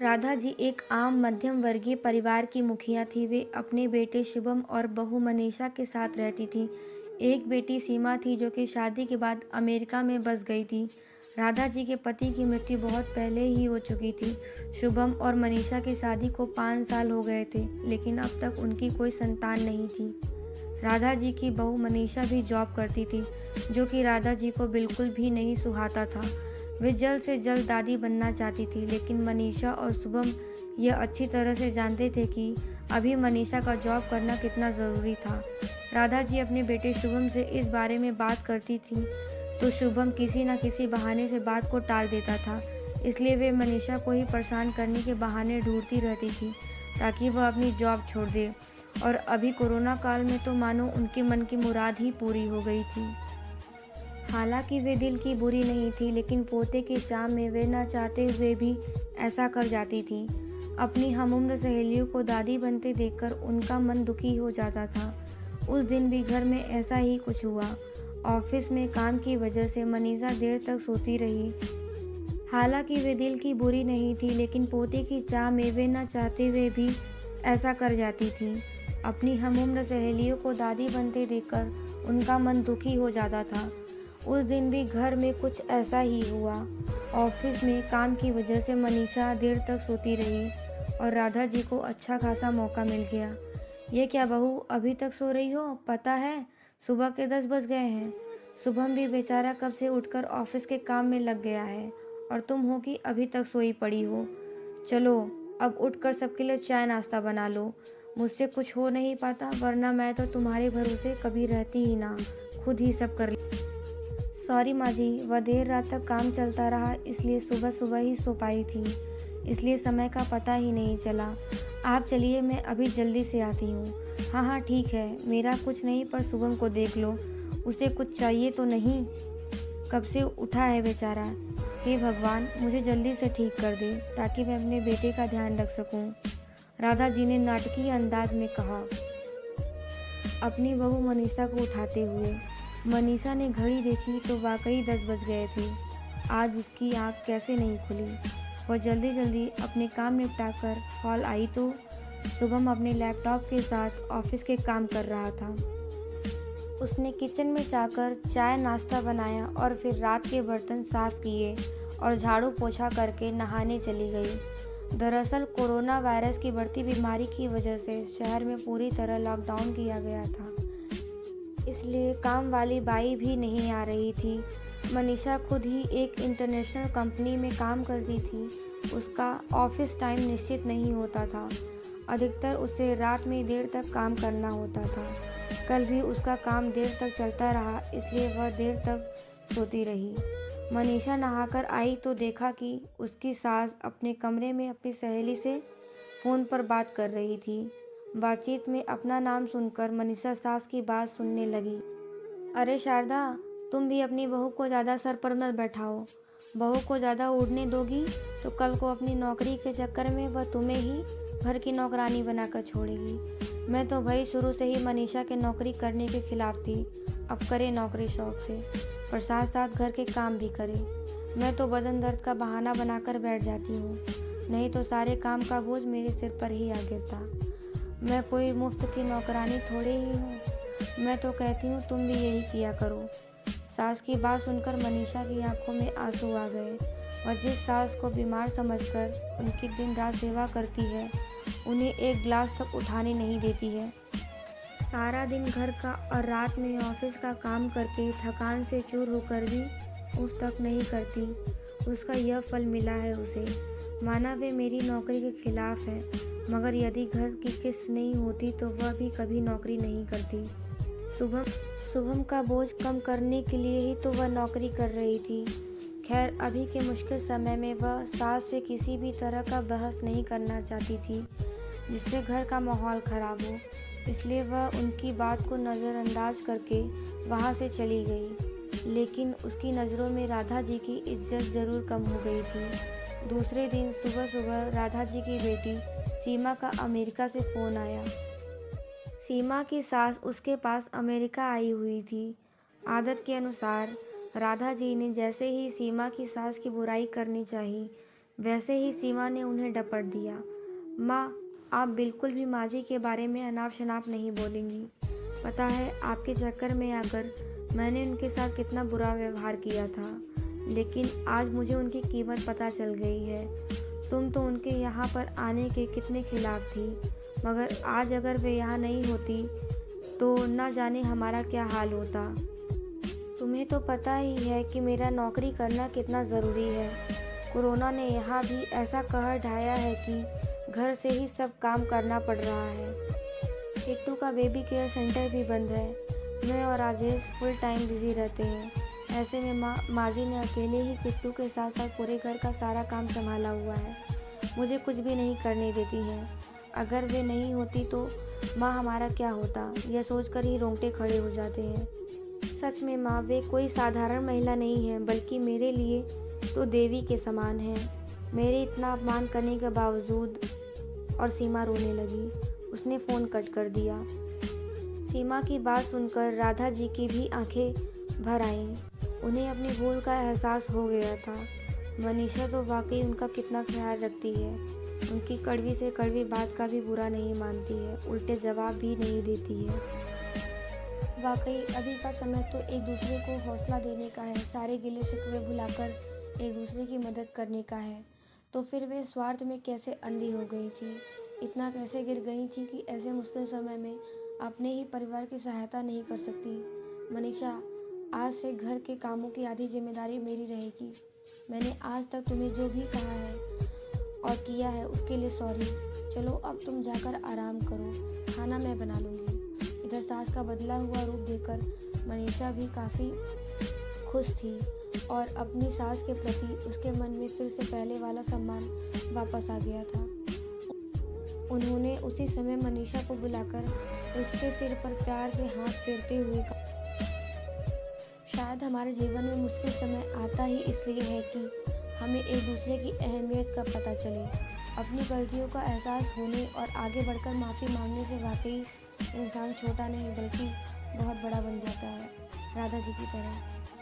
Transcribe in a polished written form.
राधा जी एक आम मध्यम वर्गीय परिवार की मुखिया थी। वे अपने बेटे शुभम और बहू मनीषा के साथ रहती थीं। एक बेटी सीमा थी जो कि शादी के बाद अमेरिका में बस गई थी। राधा जी के पति की मृत्यु बहुत पहले ही हो चुकी थी। शुभम और मनीषा की शादी को 5 साल हो गए थे, लेकिन अब तक उनकी कोई संतान नहीं थी। राधा जी की बहू मनीषा भी जॉब करती थी, जो कि राधा जी को बिल्कुल भी नहीं सुहाता था। वे जल्द से जल्द दादी बनना चाहती थी, लेकिन मनीषा और शुभम यह अच्छी तरह से जानते थे कि अभी मनीषा का जॉब करना कितना ज़रूरी था। राधा जी अपने बेटे शुभम से इस बारे में बात करती थी, तो शुभम किसी न किसी बहाने से बात को टाल देता था। इसलिए वे मनीषा को ही परेशान करने के बहाने ढूंढती रहती थी, ताकि वह अपनी जॉब छोड़ दे। और अभी कोरोना काल में तो मानो उनके मन की मुराद ही पूरी हो गई थी। हालांकि वे दिल की बुरी नहीं थी, लेकिन पोते के चाम में वे न चाहते हुए भी ऐसा कर जाती थी। अपनी हमउम्र सहेलियों को दादी बनते देखकर उनका मन दुखी हो जाता था। उस दिन भी घर में ऐसा ही कुछ हुआ। ऑफिस में काम की वजह से मनीषा देर तक सोती रही। हालांकि वे दिल की बुरी नहीं थी, लेकिन पोते की चाह में वे न चाहते हुए भी ऐसा कर जाती थी। अपनी हमउम्र सहेलियों को दादी बनते देखकर उनका मन दुखी हो जाता था। उस दिन भी घर में कुछ ऐसा ही हुआ। ऑफिस में काम की वजह से मनीषा देर तक सोती रही और राधा जी को अच्छा खासा मौका मिल गया। ये क्या बहू, अभी तक सो रही हो? पता है सुबह के 10 बज गए हैं। शुभम भी बेचारा कब से उठकर ऑफिस के काम में लग गया है और तुम हो कि अभी तक सोई पड़ी हो। चलो अब उठकर सबके लिए चाय नाश्ता बना लो। मुझसे कुछ हो नहीं पाता, वरना मैं तो तुम्हारे भरोसे कभी रहती ही ना, खुद ही सब कर। सॉरी माँ जी, वह देर रात तक काम चलता रहा, इसलिए सुबह सुबह ही सो पाई थी, इसलिए समय का पता ही नहीं चला। आप चलिए, मैं अभी जल्दी से आती हूँ। हाँ हाँ ठीक है, मेरा कुछ नहीं, पर शुभम को देख लो, उसे कुछ चाहिए तो नहीं? कब से उठा है बेचारा। हे भगवान, मुझे जल्दी से ठीक कर दे, ताकि मैं अपने बेटे का ध्यान रख सकूं। राधा जी ने नाटकीय अंदाज में कहा, अपनी बहू मनीषा को उठाते हुए। मनीषा ने घड़ी देखी तो वाकई 10 बज गए थे। आज उसकी आंख कैसे नहीं खुली। वह जल्दी जल्दी अपने काम निपटाकर हॉल आई तो शुभम अपने लैपटॉप के साथ ऑफिस के काम कर रहा था। उसने किचन में जाकर चाय नाश्ता बनाया और फिर रात के बर्तन साफ किए और झाड़ू पोछा करके नहाने चली गई। दरअसल कोरोना वायरस की बढ़ती बीमारी की वजह से शहर में पूरी तरह लॉकडाउन किया गया था, इसलिए काम वाली बाई भी नहीं आ रही थी। मनीषा खुद ही एक इंटरनेशनल कंपनी में काम करती थी। उसका ऑफिस टाइम निश्चित नहीं होता था। अधिकतर उसे रात में देर तक काम करना होता था। कल भी उसका काम देर तक चलता रहा, इसलिए वह देर तक सोती रही। मनीषा नहाकर आई तो देखा कि उसकी सास अपने कमरे में अपनी सहेली से फ़ोन पर बात कर रही थी। बातचीत में अपना नाम सुनकर मनीषा सास की बात सुनने लगी। अरे शारदा, तुम भी अपनी बहू को ज़्यादा सर पर मत बैठाओ। बहू को ज़्यादा उड़ने दोगी तो कल को अपनी नौकरी के चक्कर में वह तुम्हें ही घर की नौकरानी बनाकर छोड़ेगी। मैं तो भाई शुरू से ही मनीषा के नौकरी करने के खिलाफ थी। अब करे नौकरी शौक से, पर साथ साथ घर के काम भी करे। मैं तो बदन दर्द का बहाना बनाकर बैठ जाती हूँ, नहीं तो सारे काम का बोझ मेरे सिर पर ही आ गिरता। मैं कोई मुफ्त की नौकरानी थोड़े ही हूँ। मैं तो कहती हूँ तुम भी यही किया करो। सास की बात सुनकर मनीषा की आंखों में आंसू आ गए। वह जिस सास को बीमार समझकर उनकी दिन रात सेवा करती है, उन्हें एक गिलास तक उठाने नहीं देती है। सारा दिन घर का और रात में ऑफिस का काम करके थकान से चूर होकर भी उफ तक नहीं करती। उसका यह फल मिला है उसे। माना वे मेरी नौकरी के खिलाफ है, मगर यदि घर की किस्त नहीं होती तो वह भी कभी नौकरी नहीं करती। शुभम का बोझ कम करने के लिए ही तो वह नौकरी कर रही थी। खैर, अभी के मुश्किल समय में वह सास से किसी भी तरह का बहस नहीं करना चाहती थी, जिससे घर का माहौल खराब हो। इसलिए वह उनकी बात को नज़रअंदाज करके वहाँ से चली गई। लेकिन उसकी नज़रों में राधा जी की इज्जत ज़रूर कम हो गई थी। दूसरे दिन सुबह सुबह राधा जी की बेटी सीमा का अमेरिका से फ़ोन आया। सीमा की सास उसके पास अमेरिका आई हुई थी। आदत के अनुसार राधा जी ने जैसे ही सीमा की सास की बुराई करनी चाही, वैसे ही सीमा ने उन्हें डपट दिया। माँ, आप बिल्कुल भी माजी के बारे में अनाप शनाप नहीं बोलेंगी। पता है आपके चक्कर में आकर मैंने उनके साथ कितना बुरा व्यवहार किया था, लेकिन आज मुझे उनकी कीमत पता चल गई है। तुम तो उनके यहाँ पर आने के कितने खिलाफ थी, मगर आज अगर वे यहाँ नहीं होती तो न जाने हमारा क्या हाल होता। तुम्हें तो पता ही है कि मेरा नौकरी करना कितना ज़रूरी है। कोरोना ने यहाँ भी ऐसा कहर ढाया है कि घर से ही सब काम करना पड़ रहा है। किट्टू का बेबी केयर सेंटर भी बंद है। मैं और राजेश फुल टाइम बिजी रहते हैं। ऐसे में माजी ने अकेले ही किट्टू के साथ साथ पूरे घर का सारा काम संभाला हुआ है। मुझे कुछ भी नहीं करने देती है। अगर वे नहीं होती तो माँ हमारा क्या होता, यह सोचकर ही रोंगटे खड़े हो जाते हैं। सच में माँ, वे कोई साधारण महिला नहीं है, बल्कि मेरे लिए तो देवी के समान है। मेरे इतना अपमान करने के बावजूद। और सीमा रोने लगी। उसने फ़ोन कट कर दिया। सीमा की बात सुनकर राधा जी की भी आंखें भर आईं। उन्हें अपनी भूल का एहसास हो गया था। मनीषा तो वाकई उनका कितना ख्याल रखती है। उनकी कड़वी से कड़वी बात का भी बुरा नहीं मानती है, उल्टे जवाब भी नहीं देती है। वाकई अभी का समय तो एक दूसरे को हौसला देने का है, सारे गिले शिकवे भुलाकर एक दूसरे की मदद करने का है। तो फिर वे स्वार्थ में कैसे अंधी हो गई थी, इतना कैसे गिर गई थी कि ऐसे मुश्किल समय में अपने ही परिवार की सहायता नहीं कर सकती। मनीषा, आज से घर के कामों की आधी जिम्मेदारी मेरी रहेगी। मैंने आज तक तुम्हें जो भी कहा है और किया है उसके लिए सॉरी। चलो अब तुम जाकर आराम करो, खाना मैं बना लूँगी। इधर सास का बदला हुआ रूप देखकर मनीषा भी काफ़ी खुश थी और अपनी सास के प्रति उसके मन में फिर से पहले वाला सम्मान वापस आ गया था। उन्होंने उसी समय मनीषा को बुलाकर उसके सिर पर प्यार से हाथ फेरते हुए कहा, शायद हमारे जीवन में मुश्किल समय आता ही इसलिए है कि हमें एक दूसरे की अहमियत का पता चले। अपनी गलतियों का एहसास होने और आगे बढ़कर माफ़ी मांगने से वाकई इंसान छोटा नहीं बल्कि बहुत बड़ा बन जाता है, राधा जी की तरह।